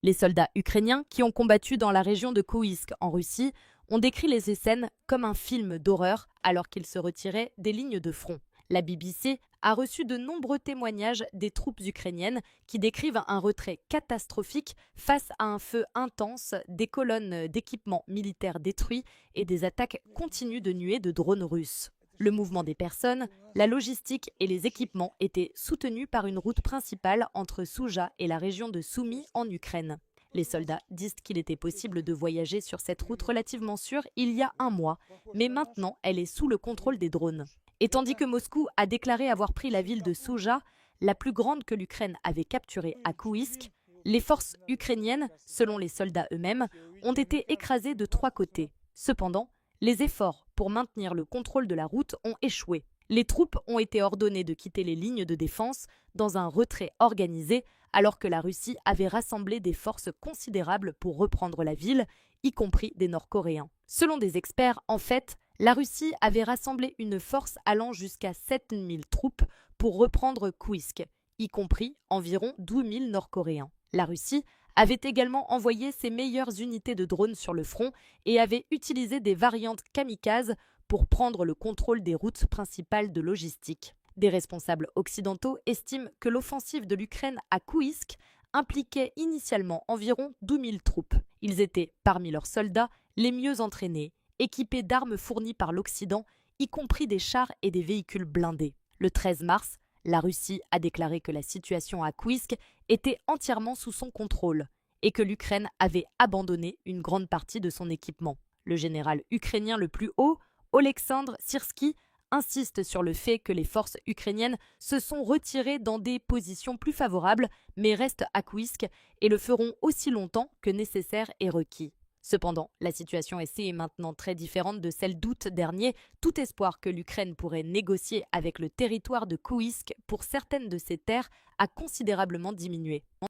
Les soldats ukrainiens qui ont combattu dans la région de Kouysk en Russie ont décrit les scènes comme un film d'horreur alors qu'ils se retiraient des lignes de front. La BBC a reçu de nombreux témoignages des troupes ukrainiennes qui décrivent un retrait catastrophique face à un feu intense, des colonnes d'équipements militaires détruits et des attaques continues de nuées de drones russes. Le mouvement des personnes, la logistique et les équipements étaient soutenus par une route principale entre Souja et la région de Soumy en Ukraine. Les soldats disent qu'il était possible de voyager sur cette route relativement sûre il y a un mois, mais maintenant elle est sous le contrôle des drones. Et tandis que Moscou a déclaré avoir pris la ville de Souja, la plus grande que l'Ukraine avait capturée à Kouysk, les forces ukrainiennes, selon les soldats eux-mêmes, ont été écrasées de 3 côtés. Cependant, les efforts pour maintenir le contrôle de la route ont échoué. Les troupes ont été ordonnées de quitter les lignes de défense dans un retrait organisé alors que la Russie avait rassemblé des forces considérables pour reprendre la ville, y compris des Nord-Coréens. Selon des experts, en fait, la Russie avait rassemblé une force allant jusqu'à 7000 troupes pour reprendre Kouysk, y compris environ 12 000 Nord-Coréens. La Russie avait également envoyé ses meilleures unités de drones sur le front et avait utilisé des variantes kamikazes pour prendre le contrôle des routes principales de logistique. Des responsables occidentaux estiment que l'offensive de l'Ukraine à Kouysk impliquait initialement environ 12 000 troupes. Ils étaient, parmi leurs soldats, les mieux entraînés, équipés d'armes fournies par l'Occident, y compris des chars et des véhicules blindés. Le 13 mars, la Russie a déclaré que la situation à Kouysk était entièrement sous son contrôle et que l'Ukraine avait abandonné une grande partie de son équipement. Le général ukrainien le plus haut, Oleksandr Syrsky, insiste sur le fait que les forces ukrainiennes se sont retirées dans des positions plus favorables, mais restent à Kouysk et le feront aussi longtemps que nécessaire et requis. Cependant, la situation est maintenant très différente de celle d'août dernier. Tout espoir que l'Ukraine pourrait négocier avec le territoire de Kouysk pour certaines de ses terres a considérablement diminué.